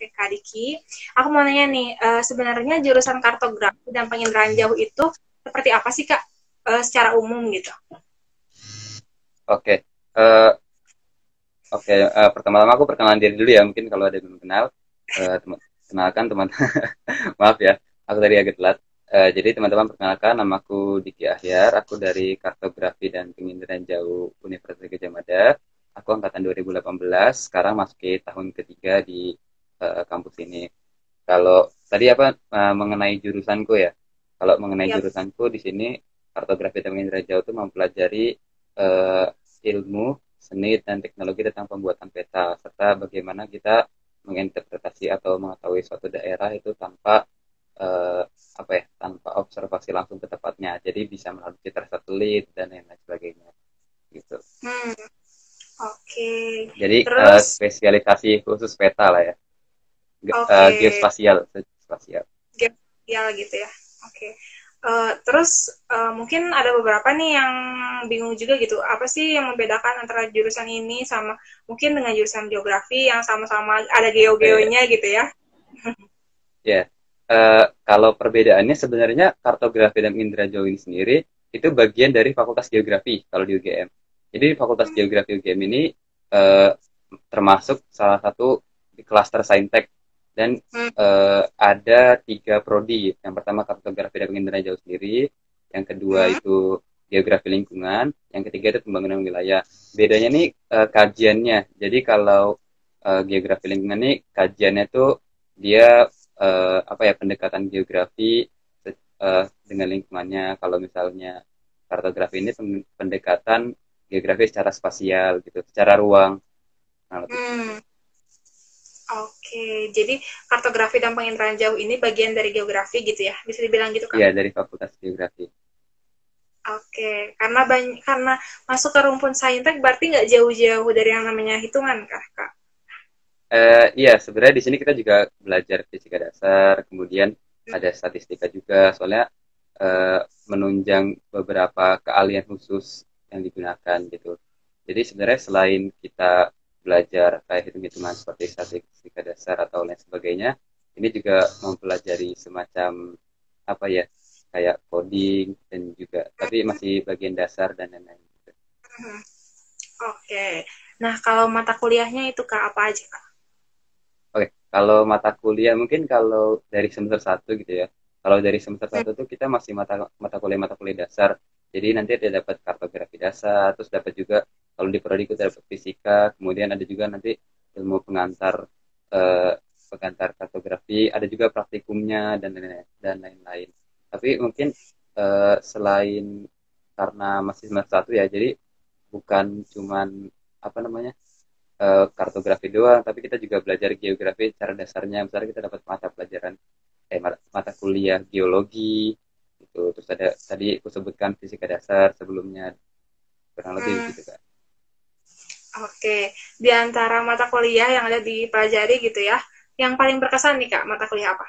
Oke, Kak Diki. Aku mau nanya nih, sebenarnya jurusan kartografi dan penginderaan jauh itu seperti apa sih, Kak? Secara umum gitu. Oke, eh, oke. Pertama-tama aku perkenalan diri dulu ya. Mungkin kalau ada yang belum kenal, kenalkan teman. Maaf ya, aku tadi agak telat. Jadi teman-teman perkenalkan, namaku Diki Ahyar. Aku dari Kartografi dan Penginderaan Jauh Universitas Gadjah Mada. Aku angkatan 2018. Sekarang masuki tahun ketiga di kampus ini. Kalau tadi apa mengenai jurusanku ya? Kalau mengenai Yap. jurusanku di sini Kartografi dan Penginderaan Jauh itu mempelajari eh, ilmu seni dan teknologi tentang pembuatan peta serta bagaimana kita menginterpretasi atau mengetahui suatu daerah itu tanpa eh, apa ya tanpa observasi langsung ke tempatnya, jadi bisa melalui citra satelit dan lain-lain sebagainya gitu. Hmm, oke. Jadi Terus, spesialisasi khusus peta lah ya. oke, Geospasial spasial. ya gitu ya. Oke. Terus mungkin ada beberapa nih yang bingung juga gitu. Apa sih yang membedakan antara jurusan ini sama mungkin dengan jurusan geografi yang sama-sama ada Oh, ya. geo-geonya gitu ya? Ya, kalau perbedaannya sebenarnya kartografi dan indra jauh ini sendiri itu bagian dari Fakultas Geografi kalau di UGM. Jadi Fakultas Geografi UGM ini eh, termasuk salah satu di klaster Saintek dan Hmm, ada tiga prodi. Yang pertama kartografi dan penginderaan jauh sendiri, yang kedua hmm, itu geografi lingkungan, yang ketiga itu pembangunan wilayah. Bedanya nih kajiannya. Jadi kalau geografi lingkungan ini kajiannya tuh dia apa ya pendekatan geografi dengan lingkungannya. Kalau misalnya kartografi ini pendekatan geografi secara spasial gitu, secara ruang. Nah, lebih gitu. hmm. Oke, jadi kartografi dan penginderaan jauh ini bagian dari geografi gitu ya? Bisa dibilang gitu, Kak? Iya, dari Fakultas Geografi. Oke, karena masuk ke rumpun saintek berarti nggak jauh-jauh dari yang namanya hitungan, Kak? Iya, sebenarnya di sini kita juga belajar fisika dasar, kemudian ada statistika juga, soalnya eh, menunjang beberapa keahlian khusus yang digunakan gitu. Jadi sebenarnya selain kita belajar kayak hitung-hitungan seperti statistika dasar atau lain sebagainya, ini juga mempelajari semacam apa ya, kayak coding dan juga, tapi masih bagian dasar dan lain-lain. Gitu. Hmm, oke. Nah, kalau mata kuliahnya itu Kak apa aja, Kak? Oke, kalau mata kuliah mungkin kalau dari semester satu gitu ya. Kalau dari semester Hmm, satu tuh kita masih mata kuliah dasar. Jadi nanti ada dapat kartografi dasar, terus dapat juga kalau di prodi kita dapat fisika, kemudian ada juga nanti ilmu eh, pengantar kartografi, ada juga praktikumnya dan lain-lain. Tapi mungkin selain karena masih semester satu ya, jadi bukan cuman apa namanya kartografi doang, tapi kita juga belajar geografi secara dasarnya. Misalnya kita dapat mata pelajaran, mata kuliah geologi, itu. Terus ada tadi aku sebutkan fisika dasar sebelumnya, kurang lebih hmm, begitu kan. oke. Di antara mata kuliah yang ada dipelajari gitu ya, yang paling berkesan nih Kak, mata kuliah apa?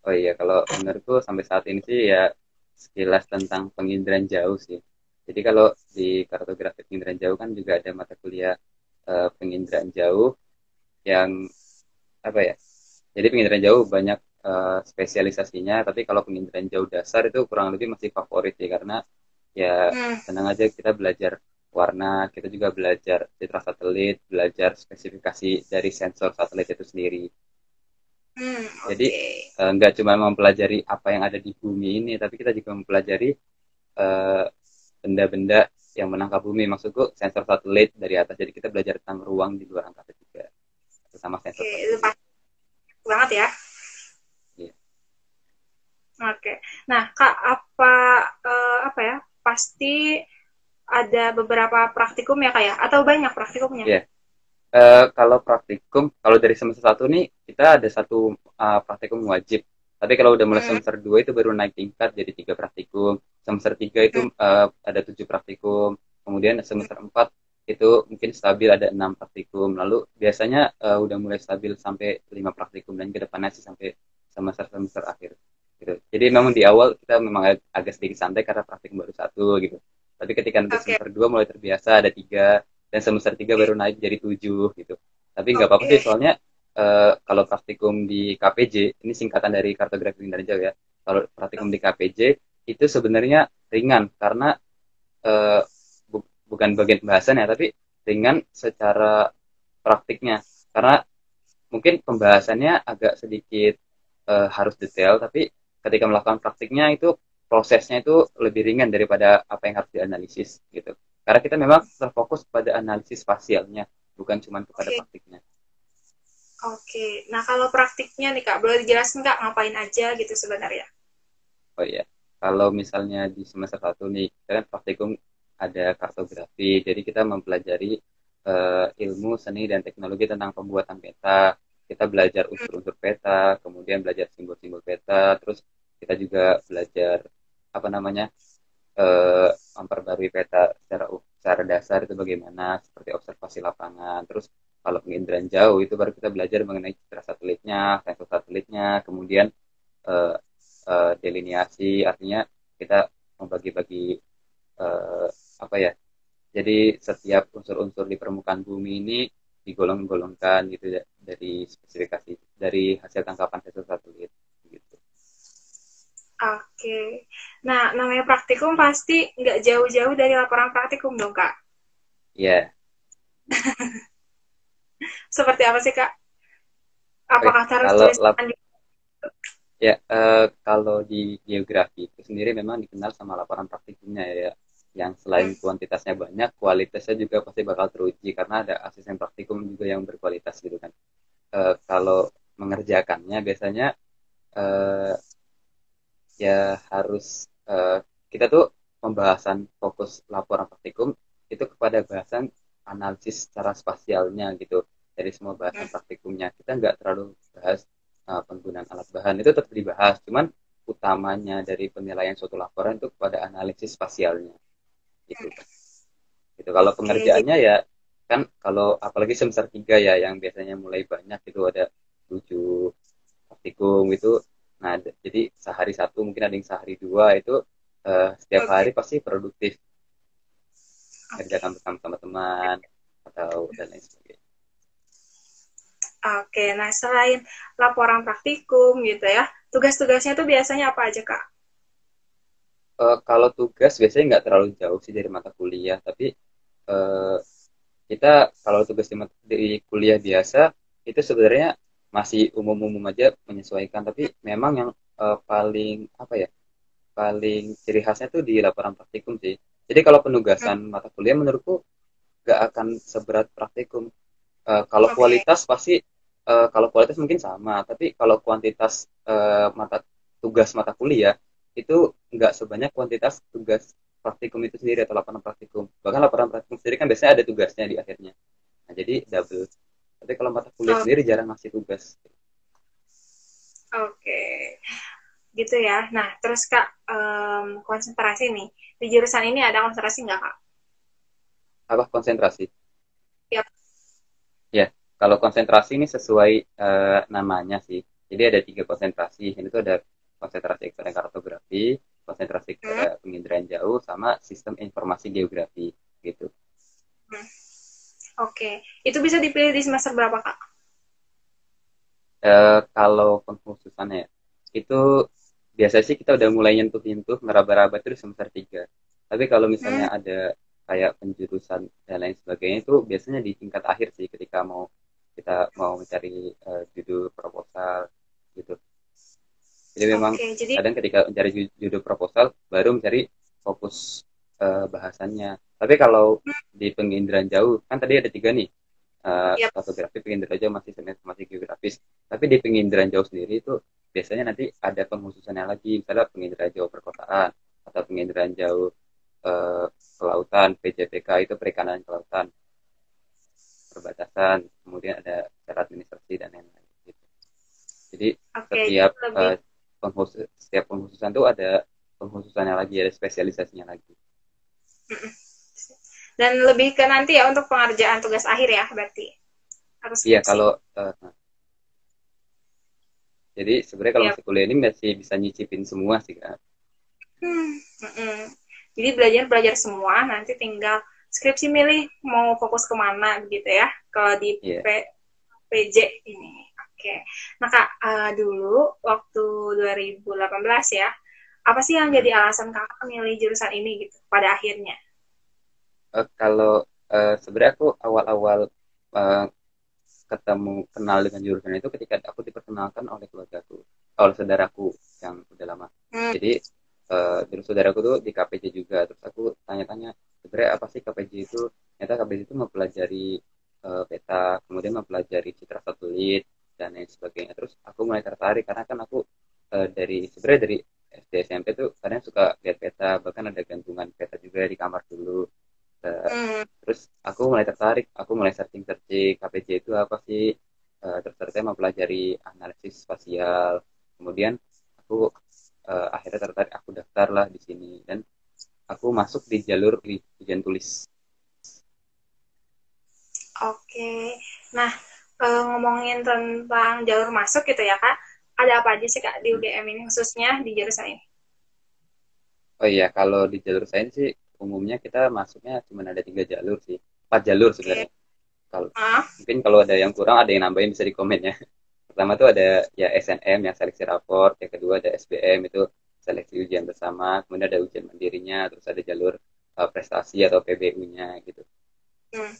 Oh iya, kalau menurutku sampai saat ini sih ya sekilas tentang penginderaan jauh sih. Jadi kalau di kartografi penginderaan jauh kan juga ada mata kuliah penginderaan jauh yang apa ya, jadi penginderaan jauh banyak spesialisasinya, tapi kalau penginderaan jauh dasar itu kurang lebih masih favorit ya, karena ya Hmm, tenang aja kita belajar warna, kita juga belajar citra satelit, belajar spesifikasi dari sensor satelit itu sendiri. Jadi oke. nggak cuma mempelajari apa yang ada di bumi ini, tapi kita juga mempelajari eh, benda-benda yang menangkap bumi. Maksudku sensor satelit dari atas. Jadi kita belajar tentang ruang di luar angkasa juga, terutama sensor Oke, itu satelit. pasti banget ya. Iya. Oke. Nah, Kak, apa ya? Pasti ada beberapa praktikum ya, Kak ya? Atau banyak praktikumnya? Iya. Kalau praktikum, kalau dari semester satu nih kita ada satu praktikum wajib. Tapi kalau udah mulai Hmm, semester 2 itu baru naik tingkat jadi 3 praktikum. Semester 3 itu hmm, ada 7 praktikum. Kemudian semester 4 itu mungkin stabil ada 6 praktikum. Lalu biasanya udah mulai stabil sampai 5 praktikum dan ke depannya sih sampai semester-semester akhir. Gitu. Jadi memang di awal kita memang agak sedikit santai karena praktikum baru satu gitu. Tapi ketika nanti oke, semester 2 mulai terbiasa ada 3 dan semester 3 baru naik jadi 7 gitu. Tapi nggak apa-apa sih oke. soalnya kalau praktikum di KPJ, ini singkatan dari kartografi pengindaran jauh ya. Kalau praktikum di KPJ itu sebenarnya ringan karena eh, bukan bagian pembahasan ya, tapi ringan secara praktiknya. Karena mungkin pembahasannya agak sedikit harus detail, tapi ketika melakukan praktiknya itu prosesnya itu lebih ringan daripada apa yang harus dianalisis gitu. Karena kita memang terfokus pada analisis spasialnya, bukan cuma kepada Oke. praktiknya. Oke. Nah, kalau praktiknya nih Kak, boleh dijelasin Kak ngapain aja gitu sebenarnya? Oh iya, kalau misalnya di semester satu nih, kita kan praktikum ada kartografi, jadi kita mempelajari ilmu seni dan teknologi tentang pembuatan peta. Kita belajar unsur-unsur peta, kemudian belajar simbol-simbol peta, terus kita juga belajar apa namanya eh, memperbarui peta secara dasar itu bagaimana, seperti observasi lapangan. Terus kalau penginderaan jauh itu baru kita belajar mengenai citra satelitnya, sensor satelitnya, kemudian eh, delineasi, artinya kita membagi-bagi eh, apa ya, jadi setiap unsur-unsur di permukaan bumi ini digolong-golongkan gitu ya, dari spesifikasi dari hasil tangkapan sensor satelit gitu. Oke. Nah, namanya praktikum pasti nggak jauh-jauh dari laporan praktikum dong Kak. Ya, Seperti apa sih Kak? oke. Apakah harus Kalau tulis tangan? ya, kalau di geografi itu sendiri memang dikenal sama laporan praktikumnya ya, yang selain kuantitasnya banyak, kualitasnya juga pasti bakal teruji karena ada asisten praktikum juga yang berkualitas gitu kan. Kalau mengerjakannya biasanya eh, ya harus kita tuh pembahasan fokus laporan praktikum itu kepada bahasan analisis secara spasialnya gitu dari semua bahasan praktikumnya. Kita nggak terlalu bahas penggunaan alat bahan, itu tetap dibahas, cuman utamanya dari penilaian suatu laporan itu kepada analisis spasialnya gitu kan. Gitu. Kalau Oke, jadi pengerjaannya ya kan, kalau apalagi semester 3 ya yang biasanya mulai banyak itu ada 7 praktikum itu. Nah, jadi sehari satu mungkin ada yang sehari dua itu setiap oke, hari pasti produktif oke. kerjakan bersama teman-teman atau dan lain sebagainya. Oke, nah selain laporan praktikum gitu ya, tugas-tugasnya tuh biasanya apa aja Kak? Kalau tugas biasanya nggak terlalu jauh sih dari mata kuliah, tapi eh, kita kalau tugas di kuliah biasa itu sebenarnya masih umum-umum aja menyesuaikan, tapi memang yang paling apa ya, paling ciri khasnya tuh di laporan praktikum sih. Jadi kalau penugasan mata kuliah menurutku nggak akan seberat praktikum. Kalau Oke, kualitas pasti kalau kualitas mungkin sama, tapi kalau kuantitas mata tugas mata kuliah itu nggak sebanyak kuantitas tugas praktikum itu sendiri atau laporan praktikum. Bahkan laporan praktikum sendiri kan biasanya ada tugasnya di akhirnya. Nah, jadi double. Tapi kalau mata kuliah oke, sendiri jarang ngasih tugas. oke. Gitu ya. Nah, terus Kak, konsentrasi nih. Di jurusan ini ada konsentrasi nggak Kak? Apa konsentrasi? Ya. Ya, kalau konsentrasi ini sesuai namanya sih. Jadi ada 3 konsentrasi. Ini tuh ada konsentrasi kepada kartografi, konsentrasi kepada Hmm? penginderaan jauh, sama sistem informasi geografi gitu. Hmm. Oke. Itu bisa dipilih di semester berapa Kak? Kalau pengkhususannya itu biasa sih kita udah mulai nyentuh-nyentuh meraba-raba itu di semester 3. Tapi kalau misalnya Hmm. ada kayak penjurusan dan lain sebagainya itu biasanya di tingkat akhir sih ketika kita mau mencari judul proposal gitu. Jadi memang Oke, jadi kadang ketika mencari judul proposal baru mencari fokus bahasannya. Tapi kalau di penginderaan jauh kan tadi ada 3 nih, ya. kartografi, penginderaan jauh, masih informasi geografis. Tapi di penginderaan jauh sendiri itu biasanya nanti ada pengkhususannya lagi, misalnya penginderaan jauh perkotaan atau penginderaan jauh eh, kelautan, PJPK itu perikanan kelautan, perbatasan, kemudian ada secara administrasi dan lain-lain. Gitu. Jadi Oke, setiap jadi lebih setiap pengkhususan tuh ada pengkhususannya lagi, ada spesialisasinya lagi. dan lebih ke nanti ya untuk pengerjaan tugas akhir ya berarti atau Iya skripsi. kalau jadi sebenarnya kalau Ya. masih kuliah ini masih bisa nyicipin semua sih kan. Mm-mm. Jadi belajar belajar semua, nanti tinggal skripsi milih mau fokus kemana gitu ya. Kalau di Iya. PJ ini. Nah Kak, dulu waktu 2018 ya, apa sih yang Hmm. jadi alasan Kakak milih jurusan ini gitu pada akhirnya? Kalau sebenarnya aku awal-awal eh, ketemu kenal dengan jurusan itu ketika aku diperkenalkan oleh keluargaku, oleh saudaraku yang udah lama. Hmm. Jadi terus saudaraku tuh di KPJ juga, terus aku tanya-tanya sebenarnya apa sih KPJ itu? Ternyata KPJ itu mempelajari peta, kemudian mempelajari citra satelit dan lain sebagainya. Terus aku mulai tertarik karena kan aku dari sebenarnya dari SD SMP tuh kadang suka lihat peta, bahkan ada gantungan peta juga di kamar dulu. Eh, Hmm. Terus aku mulai tertarik, aku mulai searching-searching KPJ itu apa sih. Terus ternyata mempelajari analisis spasial. Kemudian aku akhirnya tertarik, aku daftar lah di sini dan aku masuk di jalur ujian tulis. Oke. Nah, ngomongin tentang jalur masuk gitu ya Kak, ada apa aja sih Kak di Hmm. UGM ini khususnya di jurusan ini? Oh iya, kalau di jalur sains sih umumnya kita masuknya cuma ada 3 jalur sih, 4 jalur Oke. sebenarnya. Kalau Ah, mungkin kalau ada yang kurang ada yang nambahin bisa di komen ya. Pertama tuh ada ya SNM yang seleksi raport, yang kedua ada SBM itu seleksi ujian bersama, kemudian ada ujian mandirinya, terus ada jalur prestasi atau PBU-nya gitu. hmm.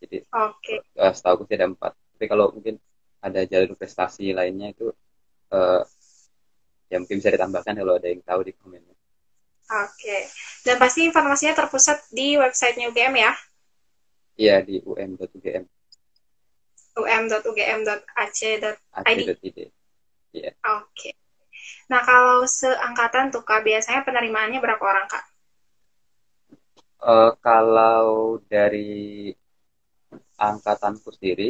Jadi Oke. setahu aku sih ada 4. Tapi kalau mungkin ada jalur prestasi lainnya itu eh, ya mungkin bisa ditambahkan kalau ada yang tahu di komen. Oke. Dan pasti informasinya terpusat di websitenya UGM ya, Iya di um.ugm um.ugm.ac.id. ac.id. Iya. Oke. Nah, kalau seangkatan tuh Kak, biasanya penerimaannya berapa orang Kak? Kalau dari angkatanku sendiri,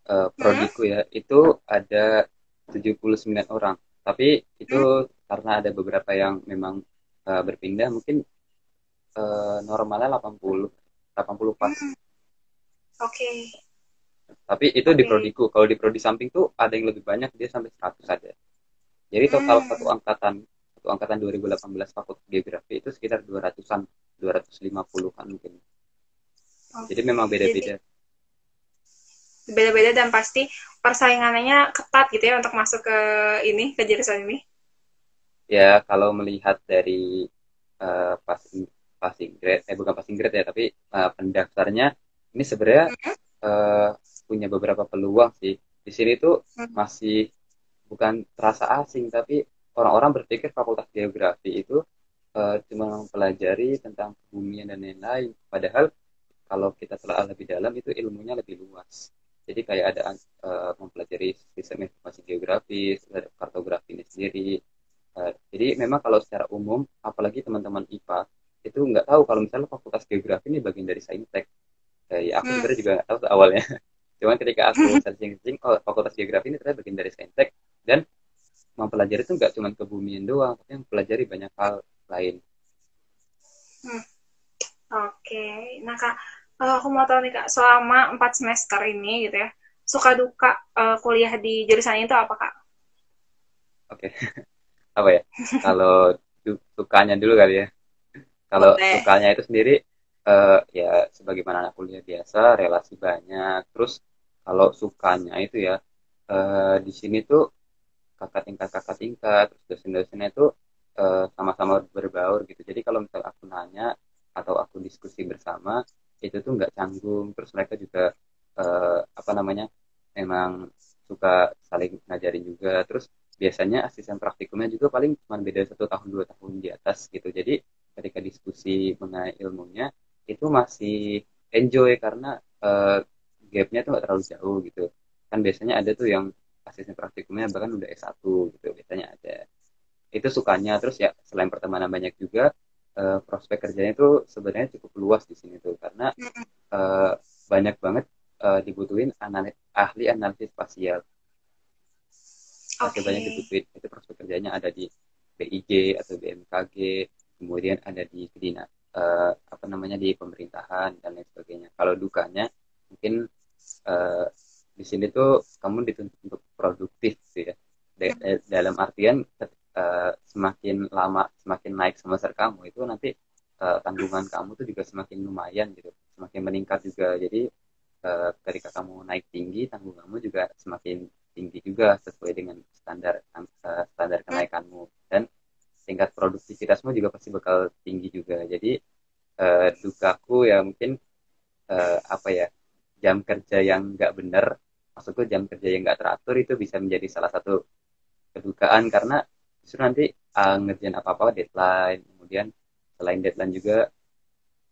Hmm? prodiku ya, itu ada 79 orang. Tapi itu Hmm? karena ada beberapa yang memang berpindah, mungkin normalnya 80, 80 pas. Hmm. Oke. Tapi itu di Oke. prodiku. Kalau di prodi samping tuh ada yang lebih banyak, dia sampai 100 ada. Jadi total Hmm. satu angkatan 2018 Fakultas Geografi itu sekitar 200-an, 250-an mungkin. Jadi Oke. memang Jadi beda-beda. beda-beda dan pasti persaingannya ketat gitu ya untuk masuk ke ini, ke jurusan ini. Ya kalau melihat dari passing passing grade, bukan passing grade ya, tapi pendaftarnya ini sebenarnya Hmm? eh, punya beberapa peluang sih. Di sini tuh Hmm. masih bukan terasa asing, tapi orang-orang berpikir Fakultas Geografi itu cuma mempelajari tentang kebumian dan lain-lain. Padahal kalau kita telah lebih dalam itu ilmunya lebih luas. Jadi kayak ada mempelajari sistem informasi geografis, ada kartografi ini sendiri. Jadi memang kalau secara umum, apalagi teman-teman IPA, itu nggak tahu kalau misalnya Fakultas Geografi ini bagian dari Saintek. Ya aku Hmm. sebenarnya juga nggak tahu tuh awalnya. Cuman ketika aku searching-searching, oh Fakultas Geografi ini ternyata bagian dari Saintek. Dan mempelajari itu nggak cuma kebumian doang, tapi mempelajari banyak hal lain. Hmm. Oke. Nah Kak, aku mau tahu nih Kak, selama 4 semester ini gitu ya, suka duka kuliah di jurusan itu apa Kak? Oke, apa ya? Kalau sukanya dulu kali ya. Kalau Boleh. sukanya itu sendiri ya sebagaimana anak kuliah biasa, relasi banyak. Terus kalau sukanya itu ya di sini tuh kakak tingkat, terus dosen-dosennya itu sama-sama berbaur gitu. Jadi kalau misal aku nanya atau aku diskusi bersama itu tuh nggak canggung. Terus mereka juga apa namanya memang suka saling ngajarin juga. Terus biasanya asisten praktikumnya juga paling cuma beda 1 tahun 2 tahun di atas gitu. Jadi ketika diskusi mengenai ilmunya itu masih enjoy karena uh, gapnya tuh nggak terlalu jauh gitu. Kan biasanya ada tuh yang asisten praktikumnya bahkan udah S1 gitu biasanya ada. Itu sukanya. Terus ya selain pertemanan banyak juga prospek kerjanya itu sebenarnya cukup luas di sini tuh karena Hmm. eh, banyak banget dibutuhin ahli analisis spasial. Masih Oke. banyak dibutuhin. Itu prospek kerjanya ada di BIG atau BMKG, kemudian ada di apa namanya di pemerintahan dan lain sebagainya. Kalau dukanya mungkin eh, di sini tuh kamu dituntut untuk produktif gitu ya. Dalam artian semakin lama semakin naik semester kamu itu nanti tanggungan kamu tuh juga semakin lumayan gitu, semakin meningkat juga. Jadi ketika kamu naik tinggi tanggungan kamu juga semakin tinggi juga sesuai dengan standar Hmm. kenaikanmu, dan tingkat produktivitasmu juga pasti bakal tinggi juga. Jadi dukaku ya mungkin apa ya, jam kerja yang nggak benar, maksudku jam kerja yang nggak teratur itu bisa menjadi salah satu kedukaan, karena justru nanti ngerjain apa-apa deadline, kemudian selain deadline juga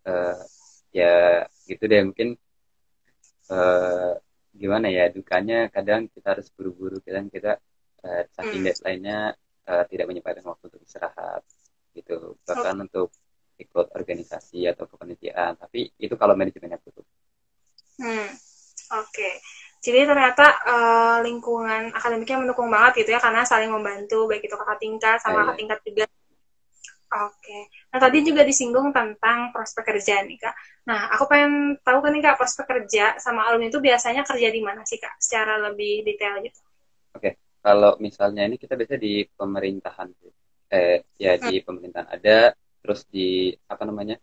eh, ya gitu deh mungkin eh, gimana ya, dukanya kadang kita harus buru-buru, kadang kita saking Hmm. deadline-nya tidak menyempatkan waktu untuk istirahat gitu, bahkan Oke. untuk ikut organisasi atau kepanitiaan, tapi itu kalau manajemennya tutup. Hmm. Oke. Jadi ternyata lingkungan akademiknya mendukung banget gitu ya, karena saling membantu, baik itu kakak tingkat sama kakak Iya, tingkat juga. Oke. Nah, tadi juga disinggung tentang prospek kerja nih, Kak. Nah, aku pengen tahu kan nih, Kak, prospek kerja sama alumni itu biasanya kerja di mana sih, Kak? Secara lebih detail gitu. oke. Kalau misalnya ini kita biasa di pemerintahan, ya Hmm. di pemerintahan ada, terus di apa namanya,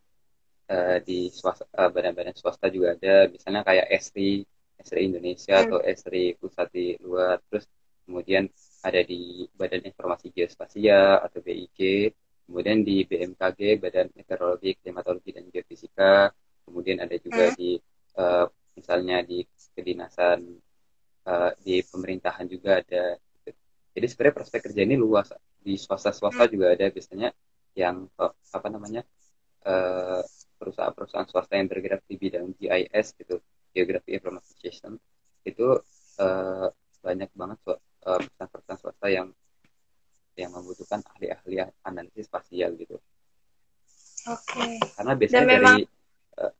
di swasta, badan-badan swasta juga ada, misalnya kayak Esri Indonesia Hmm. atau Esri pusat di luar, terus kemudian ada di Badan Informasi Geospasial atau BIG, kemudian di BMKG, Badan Meteorologi, Klimatologi dan Geofisika, kemudian ada juga Hmm. di eh, misalnya di kedinasan, di pemerintahan juga ada. Jadi sebenarnya prospek kerja ini luas, di swasta-swasta Hmm. juga ada biasanya yang apa namanya, eh, perusahaan-perusahaan swasta yang bergerak di bidang GIS gitu, Geography Information System, itu eh, banyak banget perusahaan-perusahaan swasta yang membutuhkan ahli-ahli analisis spasial gitu. Oke. Karena Dan biasanya dari memang, eh,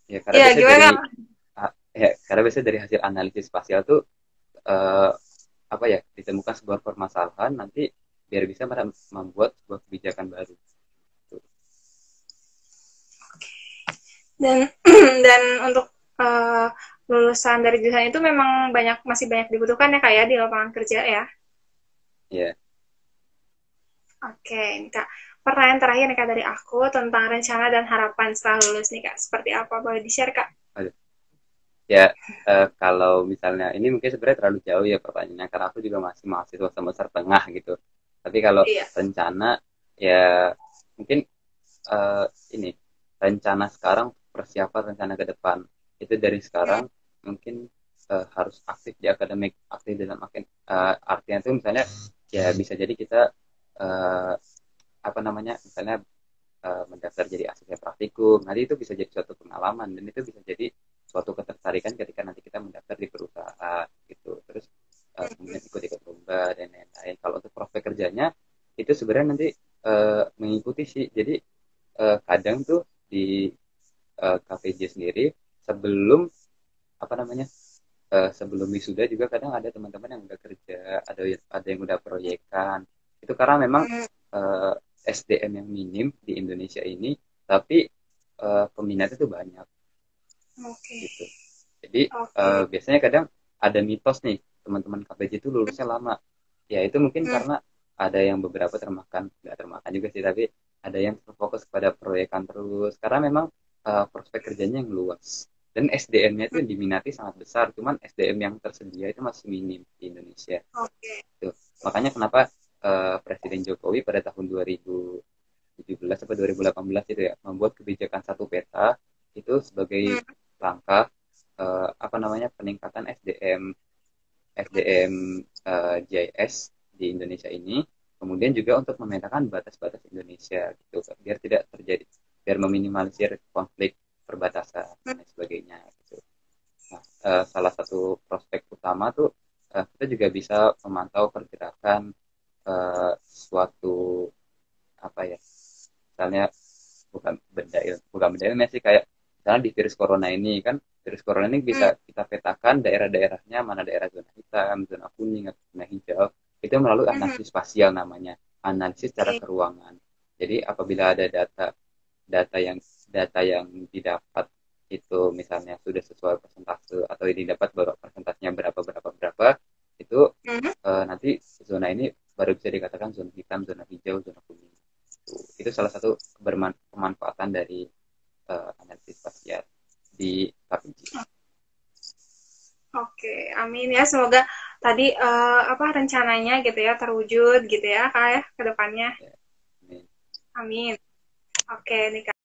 ya karena ya biasanya gimana, dari Kak? karena biasanya dari hasil analisis spasial tuh eh, apa ya, ditemukan sebuah permasalahan, nanti biar bisa membuat sebuah kebijakan baru. Dan dan untuk eh, lulusan dari jurusan itu memang masih banyak dibutuhkan ya, Kak, ya, di lapangan kerja ya. Ya, Oke, ini Kak. Pertanyaan terakhir nih Kak dari aku tentang rencana dan harapan setelah lulus nih Kak. Seperti apa? Boleh di-share Kak? aduh. Ya, kalau misalnya ini mungkin sebenarnya terlalu jauh ya pertanyaannya, karena aku juga masih mahasiswa semester tengah gitu. Tapi kalau Iya. rencana ya mungkin eh, ini rencana sekarang, persiapan rencana ke depan itu dari sekarang Hmm. mungkin harus aktif di akademik, aktif dalam makin artinya itu misalnya ya bisa jadi kita eh, apa namanya, misalnya mendaftar jadi asisten praktikum, nanti itu bisa jadi suatu pengalaman dan itu bisa jadi suatu ketertarikan ketika nanti kita mendaftar di perusahaan gitu, terus kemudian ikut-ikut lomba dan lain-lain. Kalau untuk prospek kerjanya itu sebenarnya nanti mengikuti sih, jadi kadang tuh di KPJ sendiri sebelum apa namanya, sebelum wisuda juga kadang ada teman-teman yang udah kerja, ada yang udah proyekan, itu karena memang Hmm. eh, SDM yang minim di Indonesia ini, tapi peminatnya itu banyak Oke. gitu. Jadi Oke. biasanya kadang ada mitos nih, teman-teman KPJ itu lulusnya lama, ya itu mungkin Hmm. karena ada yang beberapa termakan, nggak termakan juga sih, tapi ada yang fokus pada proyekan terus, karena memang prospek kerjanya yang luas dan SDM-nya itu diminati sangat besar, cuman SDM yang tersedia itu masih minim di Indonesia. Oke. Tuh. Makanya kenapa Presiden Jokowi pada tahun 2017 atau 2018 itu ya membuat kebijakan satu peta itu sebagai Hmm. langkah apa namanya, peningkatan SDM JIS di Indonesia ini, kemudian juga untuk memetakan batas-batas Indonesia gitu, biar tidak terjadi, biar meminimalisir konflik perbatasan dan lain sebagainya gitu. Nah, salah satu prospek utama tuh kita juga bisa memantau pergerakan suatu apa ya, misalnya bukan benda ilmiah sih, kayak misalnya di virus corona ini kan, virus corona ini bisa Hmm. kita petakan daerah-daerahnya, mana daerah zona hitam, zona kuning atau zona hijau, itu melalui Hmm. analisis spasial namanya, analisis secara Oke. keruangan. Jadi apabila ada data yang data yang didapat itu misalnya sudah sesuai persentase atau ini dapat baru persentasenya berapa berapa berapa, itu Hmm. nanti zona ini baru bisa dikatakan zona hitam, zona hijau, zona kuning. Itu salah satu pemanfaatan dari analisis spasial di PUBG. Oke, amin ya. Semoga tadi apa rencananya gitu ya terwujud gitu ya Kak ya ke depannya. Ya, amin. Amin. Oke nih Kak.